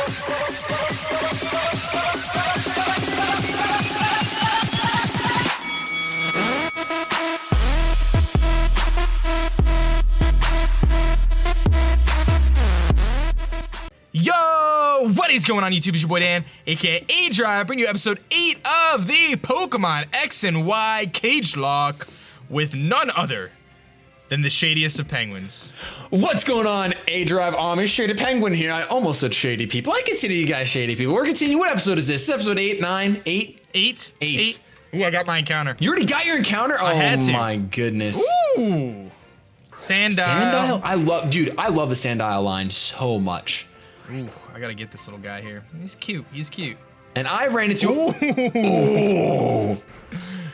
Yo, what is going on YouTube? It's your boy Dan, aka aDrive, bringing you episode 8 of the Pokemon X and Y CageLocke with none other than the shadiest of penguins. What's going on, aDrive Amish? Shady Penguin here. I almost said shady people. I consider you guys shady people. We're continuing. What episode is this? This is episode 8, 9, 8? 8? 8. Ooh, I got my encounter. You already got your encounter? I had to. Oh my goodness. Ooh. Sandile. Sandile? I love the Sandile line so much. Ooh, I gotta get this little guy here. He's cute. He's cute. And I ran into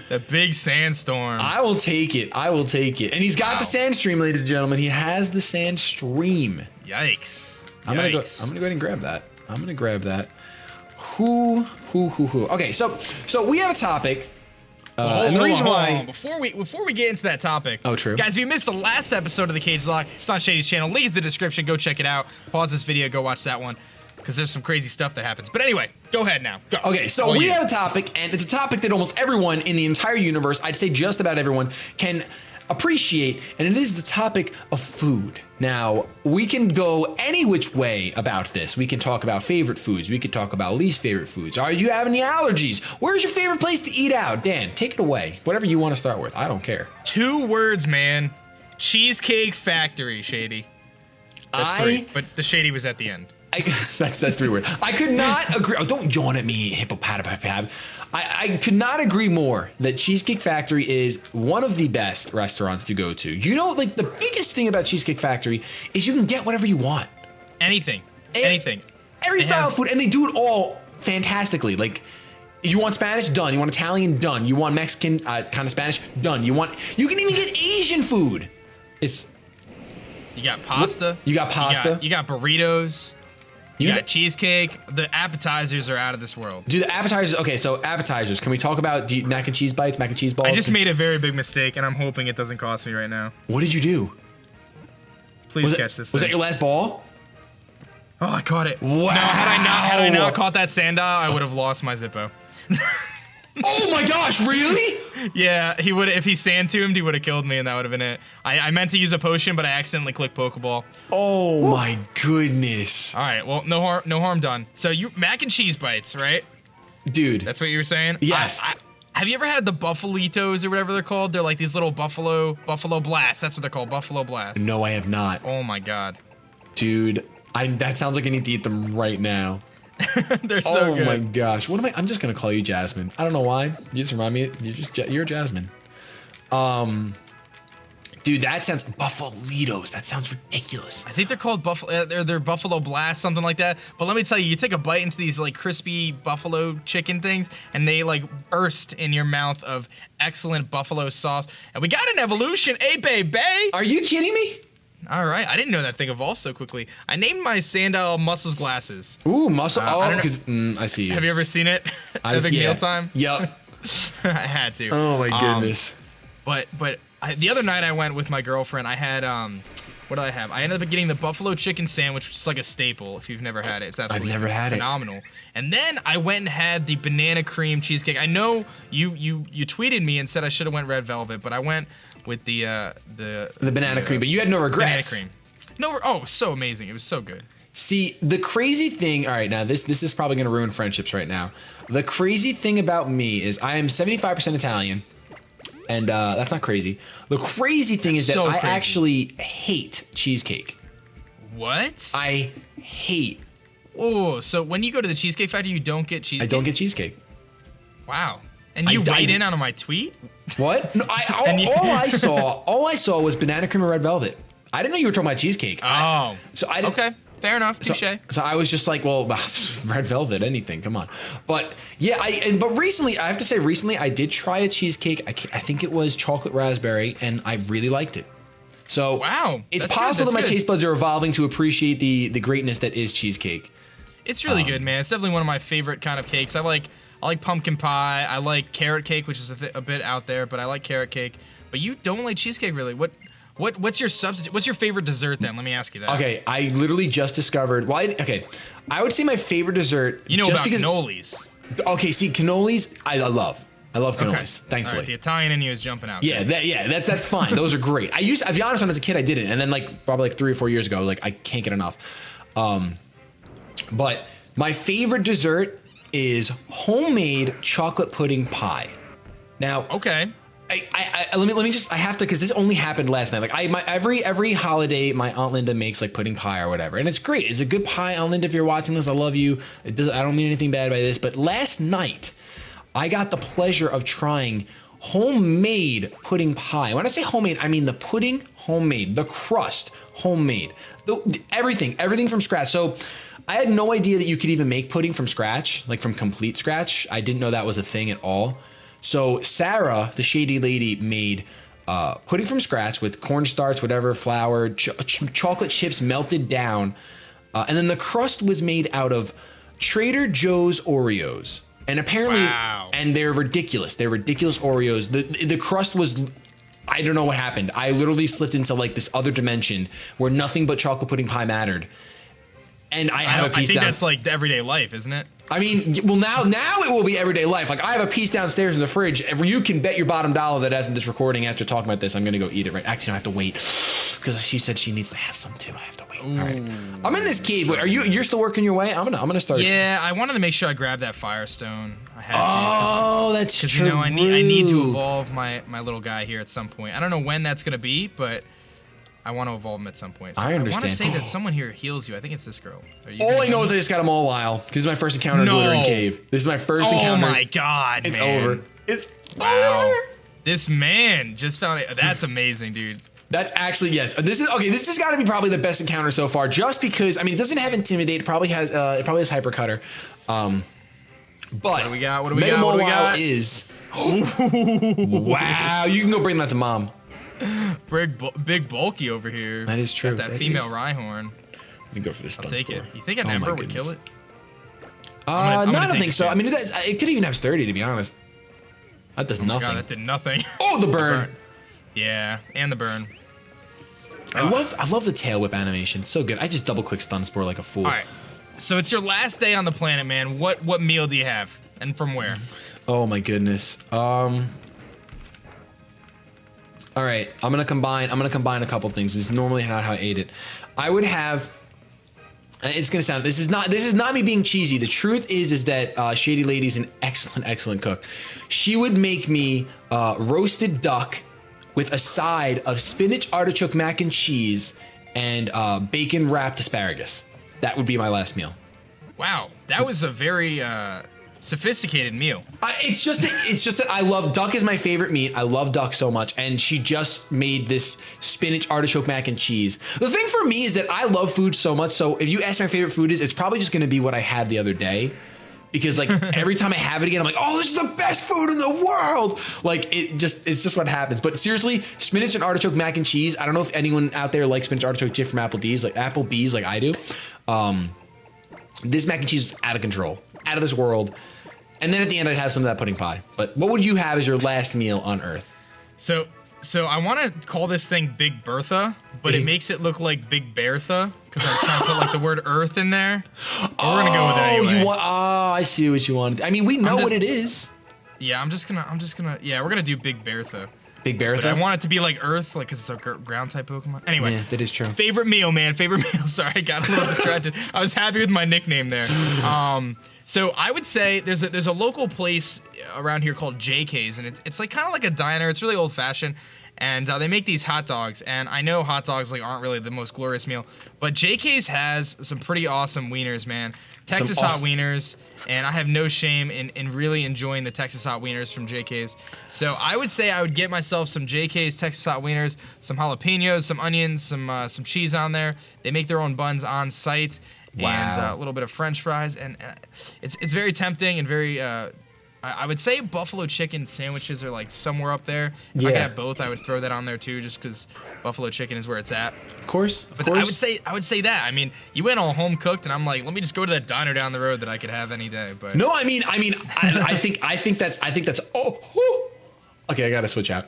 the big sandstorm. I will take it. I will take it. And he's got the sand stream, ladies and gentlemen. He has the sand stream. Yikes. I'm gonna go ahead and grab that. I'm gonna grab that. Who. Okay, so we have a topic. And the reason why before we get into that topic, oh true, guys, if you missed the last episode of the CageLocke, it's on Shady's channel. Link is in the description. Go check it out. Pause this video. Go watch that one because there's some crazy stuff that happens. But anyway, go ahead now. Go. Okay, so we have a topic, and it's a topic that almost everyone in the entire universe, I'd say just about everyone, can appreciate, and it is the topic of food. Now, we can go any which way about this. We can talk about favorite foods. We could talk about least favorite foods. Are you have any allergies? Where's your favorite place to eat out? Dan, take it away. Whatever you want to start with. I don't care. 2 words, man. Cheesecake Factory, Shady. That's 3, but the Shady was at the end. That's 3 words. I could not agree. Oh, don't yawn at me, hippopotapab. I could not agree more that Cheesecake Factory is one of the best restaurants to go to. You know, like the biggest thing about Cheesecake Factory is you can get whatever you want. Anything. Anything. Every style of food, and they do it all fantastically. Like, you want Spanish? Done. You want Italian? Done. You want Mexican, kind of Spanish? Done. You can even get Asian food. You got pasta. You got pasta. You got burritos. You got cheesecake. The appetizers are out of this world. Do the appetizers? Okay, so appetizers. Can we talk about mac and cheese bites, mac and cheese balls? I just made a very big mistake, and I'm hoping it doesn't cost me right now. What did you do? Please catch this thing. Was that your last ball? Oh, I caught it. Wow. No, had I not caught that Sandile, I would have lost my Zippo. Oh my gosh, really? Yeah, he would. If he sand-tombed, he would have killed me, and that would have been it. I meant to use a potion, but I accidentally clicked Pokeball. Oh my goodness. All right, well, no harm done. So you mac and cheese bites, right? Dude. That's what you were saying? Yes. Have you ever had the Buffalitos or whatever they're called? They're like these little Buffalo Blasts. That's what they're called, Buffalo Blasts. No, I have not. Oh my god. Dude, that sounds like I need to eat them right now. They're so good. Oh my gosh. What am I? I'm just gonna call you Jasmine. I don't know why. You just remind me. You're Jasmine. Dude, that sounds Buffalitos. That sounds ridiculous. I think they're called they're Buffalo Blast, something like that. But let me tell you, you take a bite into these like crispy buffalo chicken things, and they like burst in your mouth of excellent buffalo sauce. And we got an evolution, baby. Are you kidding me? All right, I didn't know that thing evolved so quickly. I named my Sandile Muscles Glasses. Ooh, muscle. Because I see you. Have you ever seen it? At Big Meal Time? Yep. I had to. Oh my goodness. But the other night I went with my girlfriend. I had what did I have? I ended up getting the buffalo chicken sandwich, which is like a staple. If you've never had it, it's absolutely phenomenal. And then I went and had the banana cream cheesecake. I know you tweeted me and said I should have went red velvet, but I went with the banana cream. But you had no regrets. Banana cream. No. Oh, it was so amazing. It was so good. See, the crazy thing, all right, now this is probably gonna ruin friendships right now. The crazy thing about me is I am 75% Italian, and that's not crazy. The crazy thing is that I actually hate cheesecake. What? I hate. Oh, so when you go to the Cheesecake Factory, you don't get cheesecake? I don't get cheesecake. Wow. And you weighed in on my tweet? What? No, all I saw was banana cream and red velvet. I didn't know you were talking about cheesecake. Oh. Okay. Fair enough. Touché. So I was just like, well, red velvet, anything, come on. But yeah, but recently, I have to say, I did try a cheesecake. I think it was chocolate raspberry, and I really liked it. So wow, it's possible that my taste buds are evolving to appreciate the greatness that is cheesecake. It's really good, man. It's definitely one of my favorite kind of cakes. I like pumpkin pie. I like carrot cake, which is a bit out there, but I like carrot cake. But you don't like cheesecake, really? What What's your substitute? What's your favorite dessert then? Let me ask you that. Okay, I literally just discovered. Well, I would say my favorite dessert. You know just about cannolis. Okay, see, cannolis, I love. I love cannolis, thankfully. Right, the Italian in you is jumping out. Yeah, that's fine. Those are great. I'll be honest, when I was a kid, I didn't. And then probably 3 or 4 years ago, I can't get enough. But my favorite dessert is homemade chocolate pudding pie. Now, okay. Let me just, I have to, because this only happened last night. Every holiday, my Aunt Linda makes pudding pie or whatever. And it's great. It's a good pie. Aunt Linda, if you're watching this, I love you. I don't mean anything bad by this. But last night, I got the pleasure of trying homemade pudding pie. When I say homemade, I mean the pudding homemade, the crust homemade, everything from scratch. So I had no idea that you could even make pudding from scratch, from complete scratch. I didn't know that was a thing at all. So Sarah, the shady lady, made pudding from scratch with cornstarch, whatever, flour, chocolate chips melted down. And then the crust was made out of Trader Joe's Oreos. And apparently, and they're ridiculous. They're ridiculous Oreos. The crust was, I don't know what happened. I literally slipped into this other dimension where nothing but chocolate pudding pie mattered. And I have a piece down. I think that's the everyday life, isn't it? I mean, well, now it will be everyday life. I have a piece downstairs in the fridge. You can bet your bottom dollar that as of this recording, after talking about this, I'm going to go eat it, right? Actually, I have to wait because she said she needs to have some too. I have to wait. Ooh. All right. I'm in this cave. Wait, you're still working your way? I'm gonna start. Yeah, I wanted to make sure I grabbed that firestone. I had to. Oh, that's true. I need to evolve my little guy here at some point. I don't know when that's going to be, but I want to evolve him at some point. So I understand. I want to say that someone here heals you. I think it's this girl. All I know is I just got him all while. This is my first encounter in Glistening Cave. This is my first encounter. Oh my god, it's man. over. It's over. This man just found it. That's amazing, dude. That's actually, yes. This has got to be probably the best encounter so far, just because, it doesn't have Intimidate. It probably has Hypercutter. But what do we got? What do we got? Is wow. You can go bring that to mom. Big bulky over here. That is true. Got that female Rhyhorn. Let me go for this. I'll take it. You think an Ember would kill it? No, I don't think so. It could even have sturdy, to be honest. That does nothing. God, that did nothing. Oh, the burn. Yeah, and the burn. I love the tail whip animation. It's so good. I just double click stun spore like a fool. All right. So it's your last day on the planet, man. What meal do you have, and from where? Oh my goodness. All right, I'm gonna combine a couple things. This is normally not how I ate it. I would have. It's gonna sound. This is not me being cheesy. The truth is that Shady Lady's an excellent cook. She would make me roasted duck with a side of spinach, artichoke, mac and cheese, and bacon wrapped asparagus. That would be my last meal. Wow, that was a very sophisticated meal. It's just that I love duck is my favorite meat. I love duck so much, and she just made this spinach, artichoke, mac and cheese. The thing for me is that I love food so much. So if you ask my favorite food is, it's probably just going to be what I had the other day, because every time I have it again, I'm like, oh, this is the best food in the world. It's just what happens. But seriously, spinach and artichoke mac and cheese. I don't know if anyone out there likes spinach artichoke chip from Applebee's, like I do. This mac and cheese is out of control, out of this world. And then at the end, I'd have some of that pudding pie. But what would you have as your last meal on Earth? So I want to call this thing Big Bertha, but it makes it look like Big Bertha because I was trying to put the word Earth in there. But we're gonna go with it anyway. I see what you want. We know what it is. Yeah, we're gonna do Big Bertha. Big Bertha? But I want it to be like Earth, because it's a ground type Pokemon. Anyway. Yeah, that is true. Favorite meal, man. Favorite meal. Sorry, I got a little distracted. I was happy with my nickname there. So I would say there's a local place around here called JK's, and it's kind of like a diner. It's really old fashioned, and they make these hot dogs. And I know hot dogs aren't really the most glorious meal, but JK's has some pretty awesome wieners, man. Texas hot wieners, and I have no shame in really enjoying the Texas hot wieners from JK's. So I would say I would get myself some JK's Texas hot wieners, some jalapenos, some onions, some cheese on there. They make their own buns on site. Wow. And a little bit of French fries, and it's very tempting and very. I would say buffalo chicken sandwiches are somewhere up there. If I could have both, I would throw that on there too, just because buffalo chicken is where it's at. Of course. But I would say that. You went all home cooked, and I'm like, let me just go to that diner down the road that I could have any day. But no, I think that's. Oh, okay, I gotta switch out.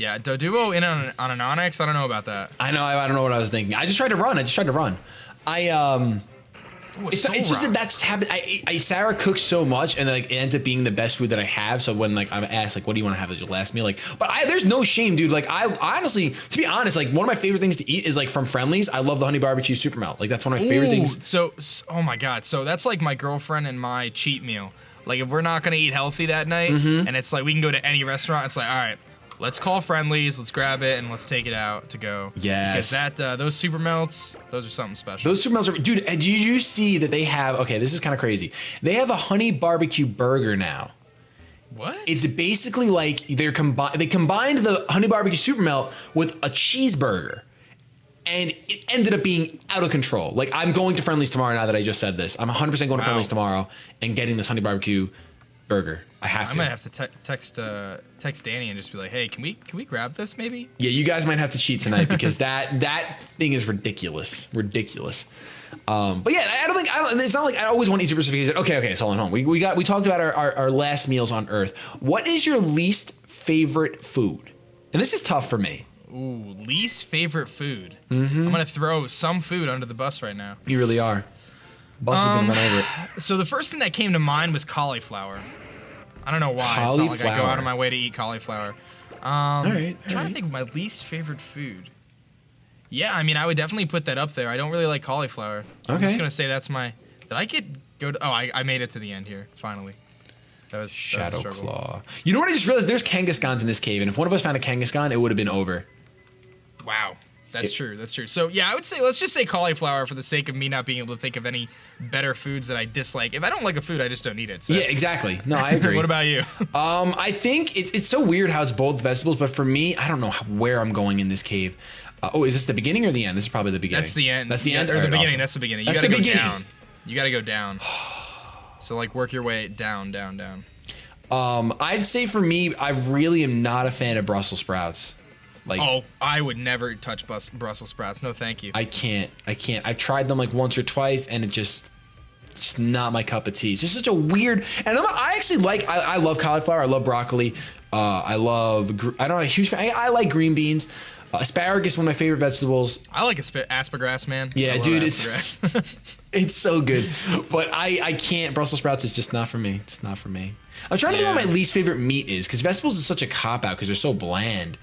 Yeah, Doduo in on an Onyx. I don't know about that. I know. I don't know what I was thinking. I just tried to run. It's just that that's habit. Sarah cooks so much, and like it ends up being the best food that I have. So when like I'm asked like, what do you want to have as your last meal? Like, but there's no shame, dude. Like I honestly, to be honest, like one of my favorite things to eat is like from Friendly's. I love the honey barbecue super melt. Like that's one of my favorite things. So oh my god, so that's like my girlfriend and my cheat meal. Like if we're not gonna eat healthy that night, and it's like we can go to any restaurant, it's like all right. Let's call Friendly's, let's grab it, and let's take it out to go. Yes. Because those super melts, those are something special. Those super melts are, dude, did you see that they have, okay, this is kind of crazy. They have a honey barbecue burger now. What? It's basically like they combined the honey barbecue super melt with a cheeseburger. And it ended up being out of control. Like I'm going to Friendly's tomorrow now that I just said this. I'm 100% going to Friendly's tomorrow and getting this honey barbecue burger. I might have to text Danny and just be like, hey, can we grab this maybe? Yeah, you guys might have to cheat tonight because that thing is ridiculous. But yeah, I don't think it's not like I always want to eat super sophisticated. Okay, so hold on. We talked about our last meals on Earth. What is your least favorite food? And this is tough for me. Ooh, least favorite food. I'm gonna throw some food under the bus right now. You really are. Bus is gonna run over it. So the first thing that came to mind was cauliflower. I don't know why. Cauliflower. It's not like I go out of my way to eat cauliflower. All right. I'm trying to think of my least favorite food. Yeah, I mean, I would definitely put that up there. I don't really like cauliflower. I'm just gonna say that's my. Did I go to? Oh, I made it to the end here finally. That was Shadow Claw. You know what I just realized? There's Kangaskhan's in this cave, and if one of us found a Kangaskhan, it would have been over. Wow. That's true. So yeah, I would say let's just say cauliflower for the sake of me not being able to think of any better foods that I dislike. If I don't like a food, I just don't eat it. So. Yeah, exactly. No, I agree. What about you? I think it's so weird how it's both vegetables, but for me, I don't know where I'm going in this cave. Is this the beginning or the end? This is probably the beginning. That's the end. That's the end? Or the beginning. Awesome. That's the beginning. You That's gotta the go beginning. down. You gotta go down. So like work your way down. I'd say for me, I really am not a fan of Brussels sprouts. Like, I would never touch Brussels sprouts. No, thank you. I can't. I've tried them like once or twice, and it just not my cup of tea. It's just such a weird. And I actually like. I love cauliflower. I love broccoli. I don't know. A huge fan. I like green beans. Asparagus, one of my favorite vegetables. I like asparagus, man. Yeah, dude, it's so good. But I can't. Brussels sprouts is just not for me. It's not for me. I'm trying to think what my least favorite meat is, because vegetables is such a cop out because they're so bland.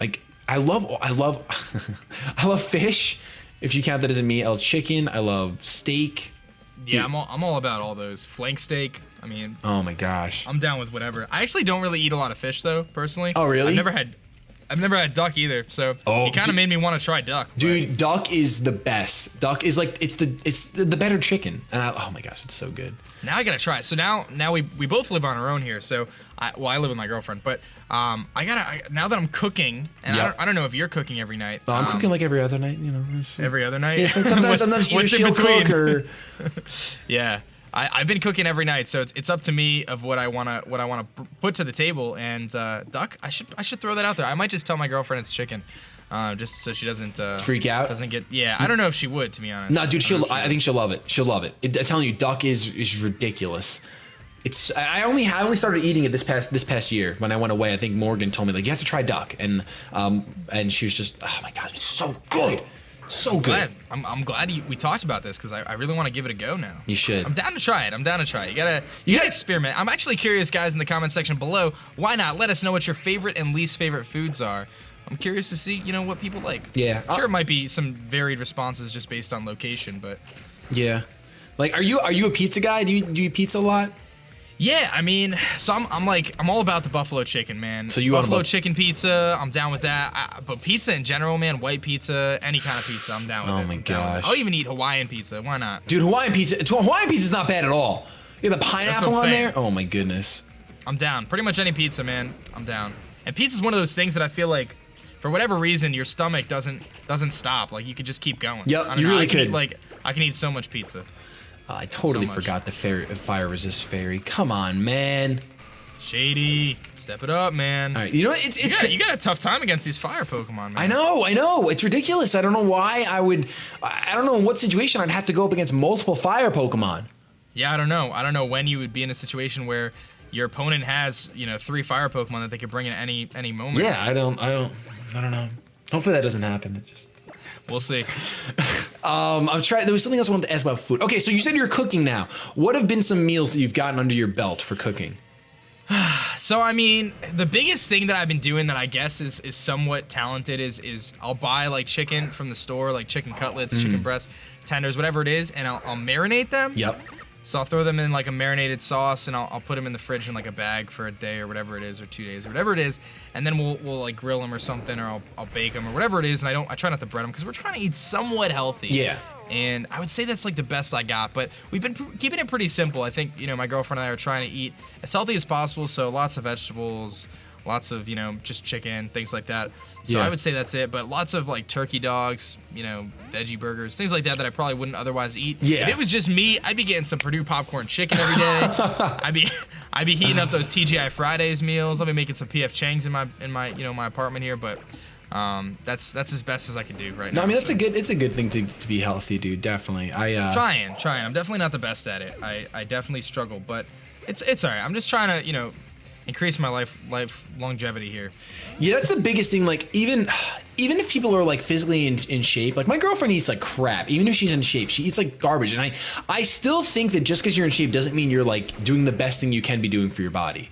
Like I love I love fish. If you count that as a meat, I love chicken. I love steak. Yeah, dude. I'm all about all those. Flank steak. I mean, oh my gosh, I'm down with whatever. I actually don't really eat a lot of fish though, personally. Oh really? I've never had duck either, so it kind of made me want to try duck. Dude, duck is the best. Duck is like it's the better chicken, and oh my gosh, it's so good. Now I gotta try it. So now we both live on our own here. So I live with my girlfriend, but now that I'm cooking, and I don't know if you're cooking every night. Oh, I'm cooking like every other night, you know. Every other night. Yeah, sometimes either she'll cook or. Yeah. I've been cooking every night, so it's up to me of what I wanna put to the table. And duck, I should throw that out there. I might just tell my girlfriend it's chicken, just so she doesn't freak out. Doesn't get I don't know if she would, to be honest. No, dude, I think she'll love it. She'll love it. I'm telling you, duck is ridiculous. I only started eating it this past year when I went away. I think Morgan told me like you have to try duck, and she was just, oh my god, it's so good. So good. I'm glad we talked about this because I really want to give it a go now. You should. I'm down to try it. You gotta experiment. I'm actually curious, guys, in the comment section below. Why not? Let us know what your favorite and least favorite foods are. I'm curious to see, what people like. Yeah. I'm sure it might be some varied responses just based on location, but. Yeah. Like, are you a pizza guy? Do you eat pizza a lot? Yeah, I mean, so I'm all about the buffalo chicken, man. So you buffalo chicken pizza, I'm down with that. But pizza in general, man, white pizza, any kind of pizza, I'm down with it. Oh my gosh. I'll even eat Hawaiian pizza. Why not? Dude, Hawaiian pizza is not bad at all. You got the pineapple on there? Oh my goodness. I'm down. Pretty much any pizza, man. I'm down. And pizza's one of those things that I feel like, for whatever reason, your stomach doesn't stop. Like you could just keep going. Yep, you really could. I can eat so much pizza. I totally forgot the fire resist fairy. Come on, man. Shady, step it up, man. All right, you know what? You got a tough time against these fire Pokemon, man. I know. It's ridiculous. I don't know why I don't know in what situation I'd have to go up against multiple fire Pokemon. Yeah, I don't know. I don't know when you would be in a situation where your opponent has, 3 fire Pokemon that they could bring in any moment. Yeah, I don't know. Hopefully that doesn't happen. We'll see. I'm trying. There was something else I wanted to ask about food. Okay, so you said you're cooking now. What have been some meals that you've gotten under your belt for cooking? So, I mean, the biggest thing that I've been doing that I guess is somewhat talented is I'll buy like chicken from the store, like chicken cutlets, chicken breast, tenders, whatever it is, and I'll marinate them. Yep. So I'll throw them in like a marinated sauce, and I'll put them in the fridge in like a bag for a day or whatever it is, or 2 days or whatever it is, and then we'll like grill them or something, or I'll bake them or whatever it is, and I try not to bread them because we're trying to eat somewhat healthy. Yeah. And I would say that's like the best I got, but we've been keeping it pretty simple. I think, my girlfriend and I are trying to eat as healthy as possible, so lots of vegetables, lots of, just chicken, things like that. So Yeah. I would say that's it, but lots of like turkey dogs, veggie burgers, things like that I probably wouldn't otherwise eat. Yeah. If it was just me, I'd be getting some Purdue popcorn chicken every day. I'd be heating up those TGI Fridays meals. I'll be making some PF Chang's in my my apartment here, but that's as best as I can do right now. No, I mean it's a good thing to be healthy, dude. Definitely. Trying. I'm definitely not the best at it. I definitely struggle, but it's all right. I'm just trying to increase my life longevity here. Yeah, that's the biggest thing. Like even if people are like physically in shape, like my girlfriend eats like crap. Even if she's in shape, she eats like garbage. And I still think that just because you're in shape doesn't mean you're like doing the best thing you can be doing for your body.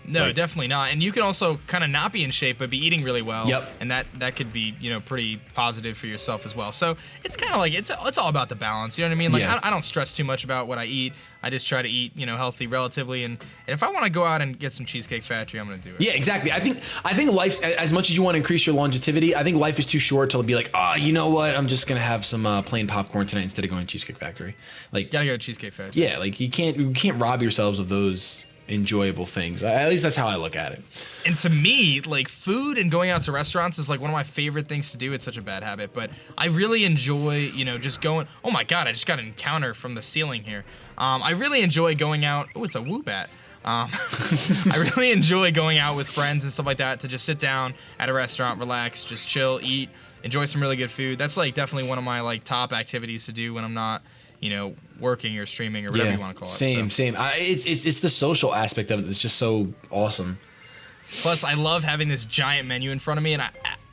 No, Like, definitely not. And you can also kind of not be in shape, but be eating really well. Yep. And that could be, pretty positive for yourself as well. So it's kind of like, it's all about the balance. You know what I mean? Like, Yeah. I don't stress too much about what I eat. I just try to eat, healthy relatively. And if I want to go out and get some Cheesecake Factory, I'm going to do it. Yeah, exactly. I think life's, as much as you want to increase your longevity, I think life is too short to be like, you know what? I'm just gonna have some plain popcorn tonight instead of going to Cheesecake Factory. Like, Gotta go to Cheesecake Factory. yeah, like you can't rob yourselves of those enjoyable things. At least that's how I look at it. And to me, like, food and going out to restaurants is like one of my favorite things to do. It's such a bad habit, but I really enjoy, just going. Oh my God, I just got an encounter from the ceiling here. I really enjoy going out. Oh, it's a Woobat. I really enjoy going out with friends and stuff like that to just sit down at a restaurant, relax, just chill, eat, enjoy some really good food. That's like definitely one of my like top activities to do when I'm not, working or streaming or whatever you want to call it. Same. It's the social aspect of it that's just so awesome. Plus, I love having this giant menu in front of me, and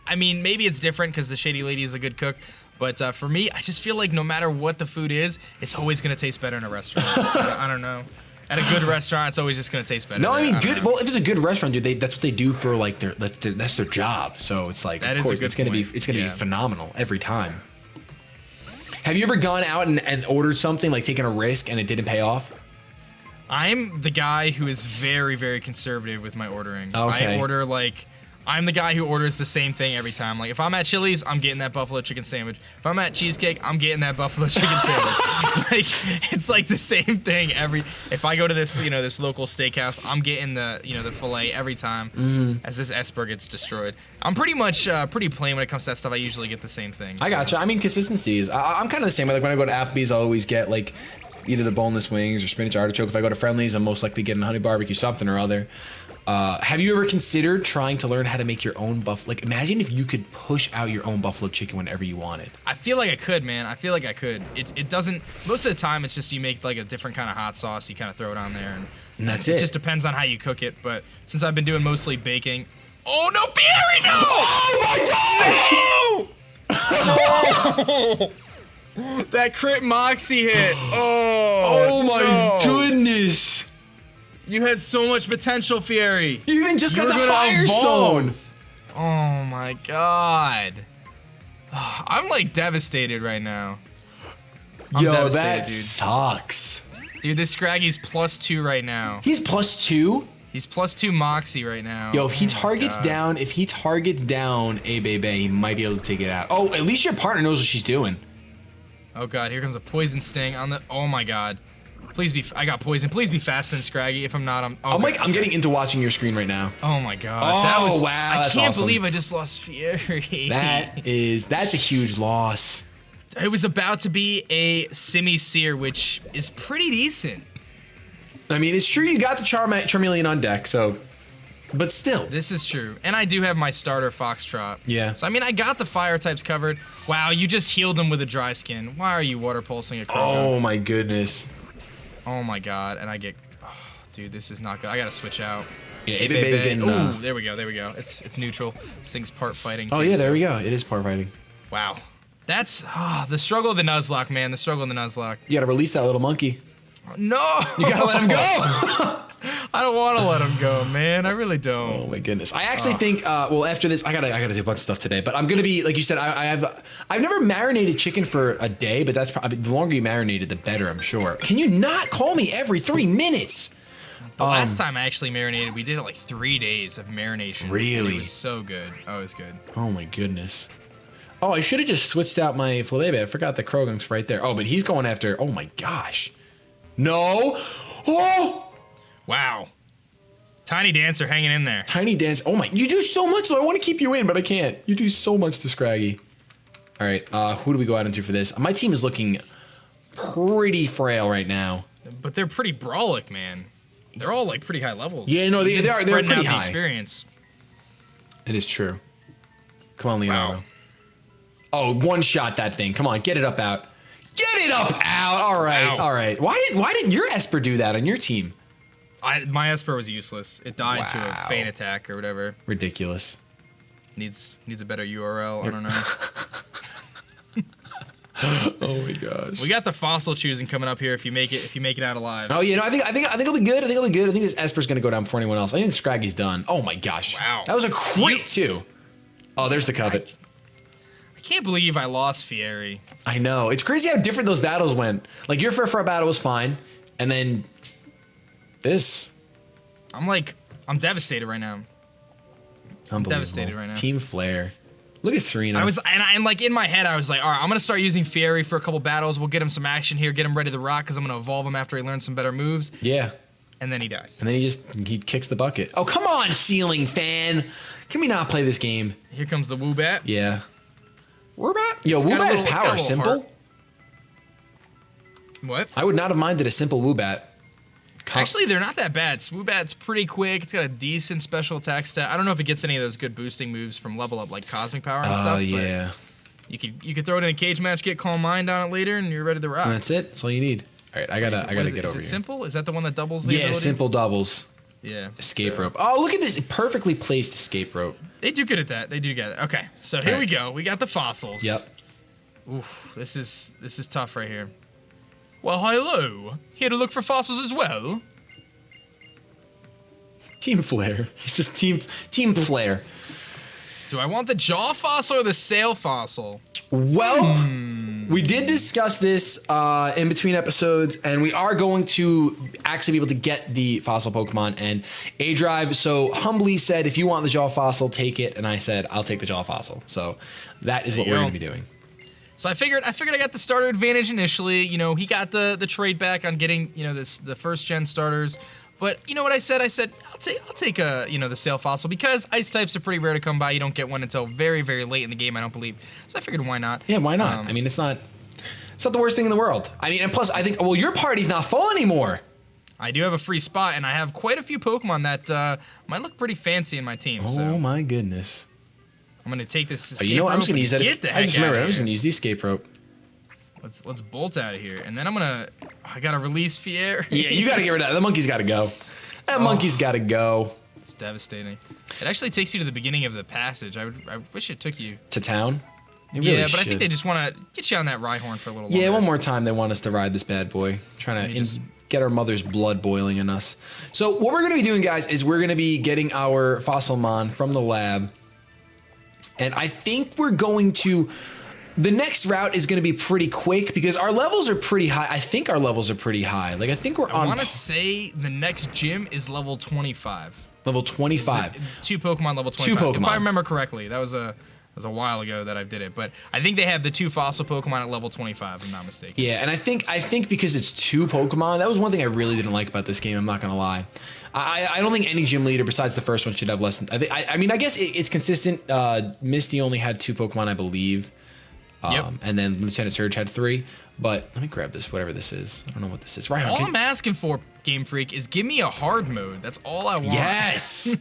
I mean, maybe it's different because the Shady Lady is a good cook, but for me, I just feel like no matter what the food is, it's always gonna taste better in a restaurant. I don't know. At a good restaurant, it's always just gonna taste better. No, I mean good. Well, if it's a good restaurant, dude, that's what they do for like that's their job. So it's like, that of is course, a good it's gonna point. be phenomenal every time. Have you ever gone out and ordered something, like taken a risk and it didn't pay off? I'm the guy who is very, very conservative with my ordering. Okay. I'm the guy who orders the same thing every time. Like, if I'm at Chili's, I'm getting that buffalo chicken sandwich. If I'm at Cheesecake, I'm getting that buffalo chicken sandwich. Like, it's like the same thing if I go to this, this local steakhouse, I'm getting the filet every time as this Esper gets destroyed. I'm pretty much pretty plain when it comes to that stuff. I usually get the same thing. So. I gotcha. I mean, consistency is. I'm kind of the same. Like when I go to Applebee's, I always get like either the boneless wings or spinach artichoke. If I go to Friendly's, I'm most likely getting honey barbecue something or other. Have you ever considered trying to learn how to make your own buffalo? Like, imagine if you could push out your own buffalo chicken whenever you wanted. I feel like I could, man. I feel like I could. It doesn't. Most of the time, it's just you make like a different kind of hot sauce. You kind of throw it on there, And that's it. It just depends on how you cook it. But since I've been doing mostly baking. Oh no, FIERI, no! Oh my gosh! No! That crit Moxie hit. Oh my goodness! You had so much potential, FIERI. You even just got the Firestone. Oh my god. I'm like devastated right now. Yo, that sucks. Dude, this Scraggy's +2 right now. He's +2? He's +2 Moxie right now. Yo, if he targets down, a Bebe, he might be able to take it out. Oh, at least your partner knows what she's doing. Oh god, here comes a poison sting on the. Oh my god. Please be. I got poison. Please be faster than Scraggy. If I'm not, I'm. Oh, I'm getting into watching your screen right now. Oh my god. Oh that was, wow. I can't awesome. believe I just lost FIERI. That's a huge loss. It was about to be a Simi-Seer, which is pretty decent. I mean, it's true you got the Charmeleon on deck, so. But still. This is true. And I do have my starter Foxtrot. Yeah. So, I mean, I got the fire types covered. Wow, you just healed him with a dry skin. Why are you water pulsing a Croagunk? Oh my goodness. Oh my god. And I get. Oh, dude, this is not good. I gotta switch out. Yeah, 8-bit getting. Ooh, there we go. It's neutral. This thing's part fighting. Oh yeah, there we go. It is part fighting. Wow, that's the struggle of the Nuzlocke, man. The struggle of the Nuzlocke. You gotta release that little monkey. No, you gotta let him go. I don't want to let him go, man. I really don't. Oh my goodness. I actually think. Well, after this, I gotta do a bunch of stuff today. But I'm gonna be like you said. I've never marinated chicken for a day, but that's probably the longer you marinate it, the better. I'm sure. Can you not call me every 3 minutes? The last time I actually marinated, we did it like 3 days of marination. Really? It was so good. Oh, it was good. Oh my goodness. Oh, I should have just switched out my Flabébé. I forgot the Krogunk's right there. Oh, but he's going after. Oh my gosh. No. Oh. Wow. Tiny Dancer hanging in there. Tiny Dancer. Oh my. You do so much, so I want to keep you in, but I can't. You do so much to Scraggy. All right. Who do we go out into for this? My team is looking pretty frail right now. But they're pretty brawlic, man. They're all like pretty high levels. Yeah, no, they are. They're pretty high. Experience. It is true. Come on, Leonardo. Wow. Oh, one shot that thing. Come on, get it up out. Get it up out. All right, Wow. all right. Why didn't your Esper do that on your team? My Esper was useless. It died to a feint attack or whatever. Ridiculous. Needs a better URL. I don't know. Oh my gosh. We got the fossil choosing coming up here if you make it out alive. Oh yeah, no, I think it'll be good. I think it'll be good. I think this Esper's gonna go down before anyone else. I think Scraggy's done. Oh my gosh. Wow. That was a crit too. Oh, there's the covet. I can't believe I lost FIERI. I know. It's crazy how different those battles went. Like your for battle was fine, and then this. I'm devastated right now. I'm devastated right now. Team Flare. Look at Serena. And like in my head, I was like, all right, I'm gonna start using FIERI for a couple battles. We'll get him some action here, get him ready to rock, because I'm gonna evolve him after he learns some better moves. Yeah. And then he dies. And then he kicks the bucket. Oh, come on, ceiling fan. Can we not play this game? Here comes the Woobat. Yeah. Woobat? Yo, Woobat's power simple. Heart. What? I would not have minded a simple Woobat. Actually, they're not that bad. Swoobat's pretty quick. It's got a decent special attack stat. I don't know if it gets any of those good boosting moves from level up, like Cosmic Power and stuff. Oh, yeah. But you could throw it in a cage match, get Calm Mind on it later, and you're ready to rock. And that's it. That's all you need. All right, I gotta get over here. Is it simple? Is that the one that doubles the ability? Simple doubles. Yeah. Escape rope. Oh, look at this perfectly placed escape rope. They do good at that. They do get it. Okay, so here we go. We got the fossils. Yep. Oof, this is tough right here. Well, hello. Here to look for fossils as well. Team Flare. He's just Team Flare. Do I want the jaw fossil or the sail fossil? Well, we did discuss this in between episodes, and we are going to actually be able to get the fossil Pokemon and aDrive. So humbly said, if you want the jaw fossil, take it. And I said, I'll take the jaw fossil. So that is what we're going to be doing. So I figured I got the starter advantage initially. You know, he got the trade back on getting, you know, the first gen starters. But you know what I said? I said I'll take the sail fossil, because ice types are pretty rare to come by. You don't get one until very, very late in the game, I don't believe. So I figured, why not? Yeah, why not? I mean, it's not the worst thing in the world. I mean, and plus I think, well, your party's not full anymore. I do have a free spot, and I have quite a few Pokemon that might look pretty fancy in my team. Oh my goodness. I'm gonna take this escape rope. You know what? I'm just gonna use that. I just remembered. I'm just gonna use the escape rope. Let's bolt out of here, and then I gotta release FIERI. Yeah, you gotta get rid of that. The monkey's gotta go. That monkey's gotta go. It's devastating. It actually takes you to the beginning of the passage. I wish it took you to town. Really but I think they just want to get you on that Rhyhorn for a little longer. Yeah, one more time. They want us to ride this bad boy, trying to get our mother's blood boiling in us. So what we're gonna be doing, guys, is we're gonna be getting our Fossilmon from the lab, and I think we're going to. The next route is going to be pretty quick because our levels are pretty high. I think our levels are pretty high. Like, I think we're on. I want to say the next gym is level 25. Level 25. 2 Pokemon level 25. 2 Pokemon. If I remember correctly, that was a while ago that I did it, but I think they have the 2 fossil Pokemon at level 25, if I'm not mistaken. Yeah, and I think because it's 2 Pokemon, that was one thing I really didn't like about this game. I'm not gonna lie. I don't think any gym leader besides the first one should have less than. I mean, I guess it's consistent. Misty only had 2 Pokemon, I believe. And then Lieutenant Surge had 3. But let me grab this, whatever this is. I don't know what this is. Right. All I'm asking for, Game Freak, is give me a hard mode. That's all I want. Yes.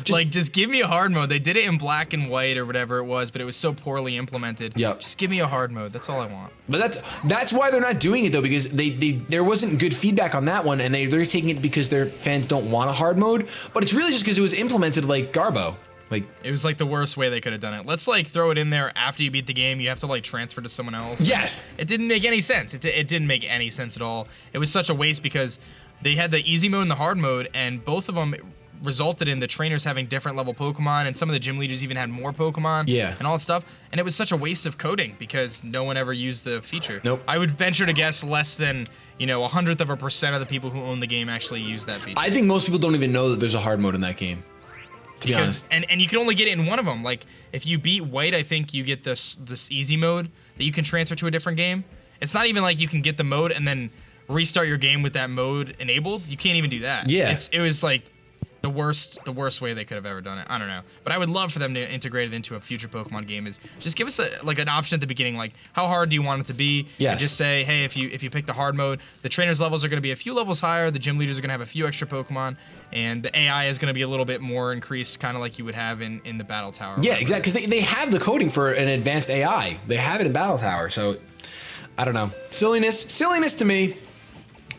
just give me a hard mode. They did it in black and white or whatever it was, but it was so poorly implemented. Yep. Just give me a hard mode. That's all I want. But that's why they're not doing it though, because there wasn't good feedback on that one, and they're taking it because their fans don't want a hard mode. But it's really just because it was implemented like Garbo. Like, it was like the worst way they could have done it. Let's like throw it in there after you beat the game. You have to like transfer to someone else. Yes. It didn't make any sense. It didn't make any sense at all. It was such a waste because they had the easy mode and the hard mode, and both of them resulted in the trainers having different level Pokemon, and some of the gym leaders even had more Pokemon. Yeah. And all that stuff. And it was such a waste of coding because no one ever used the feature. Nope. I would venture to guess less than 1/100% of the people who own the game actually use that feature. I think most people don't even know that there's a hard mode in that game. To be honest. And you can only get it in one of them. Like, if you beat White, I think you get this easy mode that you can transfer to a different game. It's not even like you can get the mode and then restart your game with that mode enabled. You can't even do that. Yeah. It was like the worst way they could have ever done it. I don't know. But I would love for them to integrate it into a future Pokemon game. Is just give us an option at the beginning, like how hard do you want it to be? Yes. And just say, hey, if you pick the hard mode, the trainers levels are going to be a few levels higher, the gym leaders are going to have a few extra Pokemon, and the AI is going to be a little bit more increased, kind of like you would have in the Battle Tower. Yeah, exactly. Because they have the coding for an advanced AI. They have it in Battle Tower. So I don't know. Silliness to me.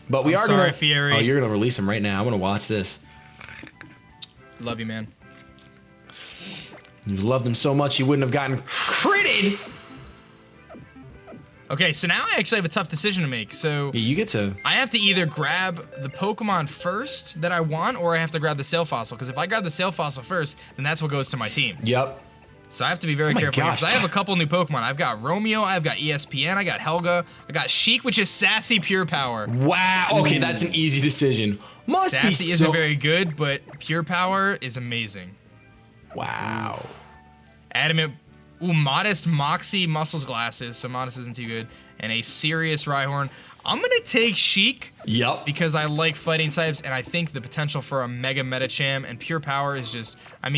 But we are going to. FIERI. Oh, you're going to release them right now. I'm going to watch this. Love you, man. You loved them so much you wouldn't have gotten critted. Okay, so now I actually have a tough decision to make. So Yeah, you get to. I have to either grab the Pokemon first that I want, or I have to grab the Sail Fossil. Because if I grab the Sail Fossil first, then that's what goes to my team. Yep. So I have to be very my careful gosh, because I have a couple new Pokemon. I've got Romeo, I've got ESPN, I got Helga, I got Sheik, which is Sassy Pure Power. Wow. Okay, that's an easy decision. Must be Sassy isn't very good, but Pure Power is amazing. Wow. Adamant. Ooh, Modest Moxie Muscles Glasses, so Modest isn't too good. And a Serious Rhyhorn. I'm going to take Sheik. Yep. Because I like fighting types, and I think the potential for a Mega Metacham and Pure Power is just,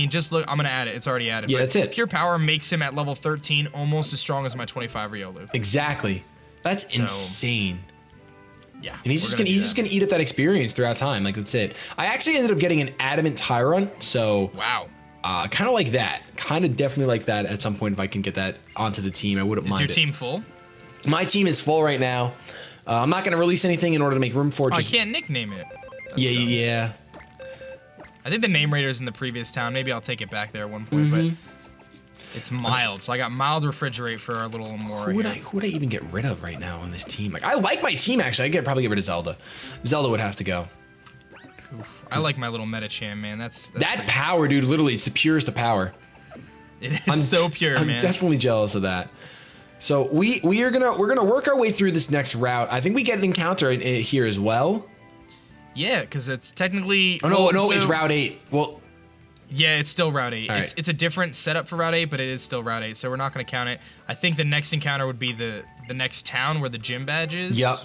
just look, I'm going to add it. It's already added. Yeah, that's it. Pure Power makes him at level 13 almost as strong as my 25 Riolu. Exactly. That's insane. Yeah. And he's just gonna eat up that experience throughout time. Like, that's it. I actually ended up getting an Adamant Tyrant, so wow. Kind of like that. Kind of definitely like that at some point if I can get that onto the team. I wouldn't mind it. Is your team full? My team is full right now. I'm not gonna release anything in order to make room for it. I can't nickname it. Yeah. I think the name raiders in the previous town. Maybe I'll take it back there at one point, but it's mild. So I got mild refrigerate for our little Amora. Who would I even get rid of right now on this team? Like, I like my team actually. Probably get rid of Zelda. Zelda would have to go. I like my little Metacham, man. That's power, dude. Literally, it's the purest of power. It is so pure, man. I'm definitely jealous of that. So we're gonna work our way through this next route. I think we get an encounter here as well. Yeah, because it's technically. Oh no, it's Route 8. Well. Yeah, it's still Route 8. Right. It's a different setup for Route 8, but it is still Route 8, so we're not going to count it. I think the next encounter would be the next town where the gym badge is. Yep.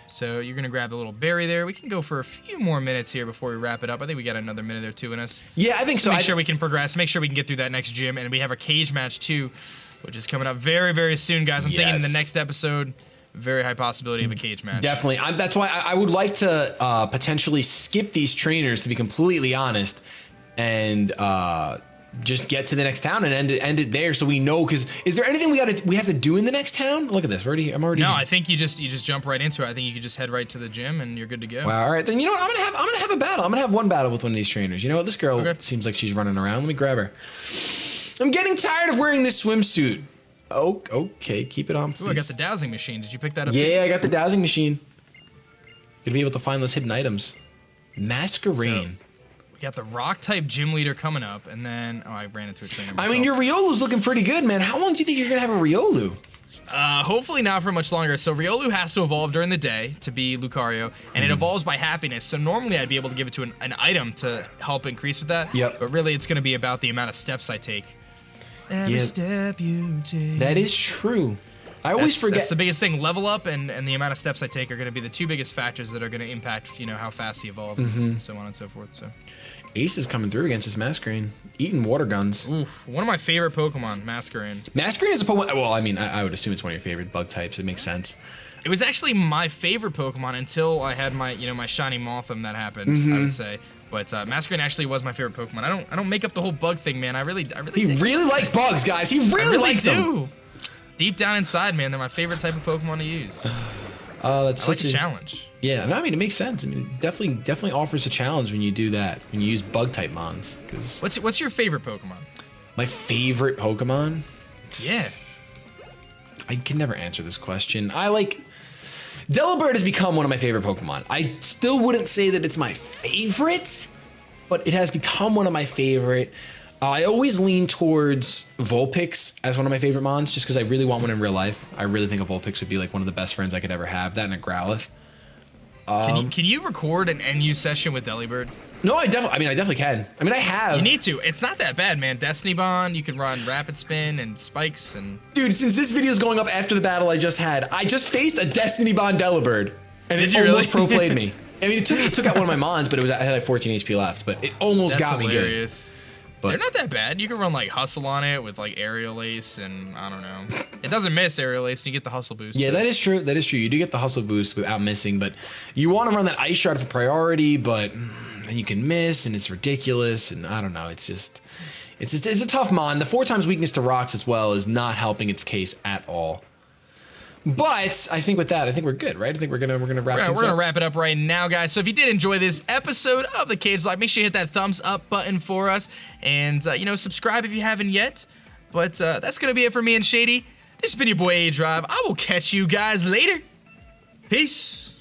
So you're going to grab the little berry there. We can go for a few more minutes here before we wrap it up. I think we got another minute or two in us. Yeah, I think so. Make sure we can progress. Make sure we can get through that next gym, and we have a cage match too, which is coming up very, very soon, guys. I'm thinking in the next episode, very high possibility of a cage match. Definitely. That's why I would like to potentially skip these trainers, to be completely honest, and just get to the next town and end it there, so we know. Because is there anything we have to do in the next town? Look at this. I'm already. No, I think you just jump right into it. I think you could just head right to the gym and you're good to go. Wow. All right, then you know what? I'm gonna have a battle. I'm gonna have one battle with one of these trainers. You know what? This girl seems like she's running around. Let me grab her. I'm getting tired of wearing this swimsuit. Oh, okay. Keep it on, please. Ooh, I got the dowsing machine. Did you pick that up? Yeah, I got the dowsing machine. Gonna be able to find those hidden items. Masquerain. We got the rock type gym leader coming up, and then I ran into a trainer myself. I mean, your Riolu's looking pretty good, man. How long do you think you're gonna have a Riolu? Hopefully not for much longer. So Riolu has to evolve during the day to be Lucario, and it evolves by happiness. So normally I'd be able to give it to an item to help increase with that. Yep. But really, it's gonna be about the amount of steps I take. Every step you take. That is true. I always forget. That's the biggest thing. Level up and the amount of steps I take are going to be the two biggest factors that are going to impact, how fast he evolves and so on and so forth. So, Ace is coming through against this Masquerain, eating water guns. Oof, one of my favorite Pokemon, Masquerain. Masquerain is a Pokemon. Well, I mean, I would assume it's one of your favorite bug types. It makes sense. It was actually my favorite Pokemon until I had my, my shiny Mothim that happened. I would say. But Masquerain actually was my favorite Pokemon. I don't make up the whole bug thing, man. I really. He really likes bugs, guys. He really likes them. Deep down inside, man, they're my favorite type of Pokemon to use. That's I like a challenge. Yeah, no, I mean it makes sense. I mean, it definitely offers a challenge when you do that. When you use bug type mons. What's your favorite Pokemon? My favorite Pokemon? Yeah. I can never answer this question. Delibird has become one of my favorite Pokemon. I still wouldn't say that it's my favorite, but it has become one of my favorite. I always lean towards Vulpix as one of my favorite mons, just because I really want one in real life. I really think a Vulpix would be like one of the best friends I could ever have. That and a Growlithe. Can you record an NU session with Delibird? No, I definitely can. I mean, I have. You need to. It's not that bad, man. Destiny Bond, you can run Rapid Spin and Spikes and... Dude, since this video is going up after the battle I just had, I just faced a Destiny Bond Delibird, and it almost pro-played me. I mean, it took out one of my mons, but I had like 14 HP left, but it almost got me good. But they're not that bad. You can run like Hustle on it with like Aerial Ace and I don't know. It doesn't miss Aerial Ace and you get the Hustle boost. Yeah, so. That is true. That is true. You do get the Hustle boost without missing, but you want to run that Ice Shard for priority, but then you can miss and it's ridiculous and I don't know. It's a tough mon. The 4x weakness to rocks as well is not helping its case at all. But I think with that, we're good, right? I think we're gonna wrap things up. We're gonna wrap it up right now, guys. So if you did enjoy this episode of the CageLocke, make sure you hit that thumbs up button for us, and subscribe if you haven't yet. But that's gonna be it for me and Shady. This has been your boy aDrive. I will catch you guys later. Peace.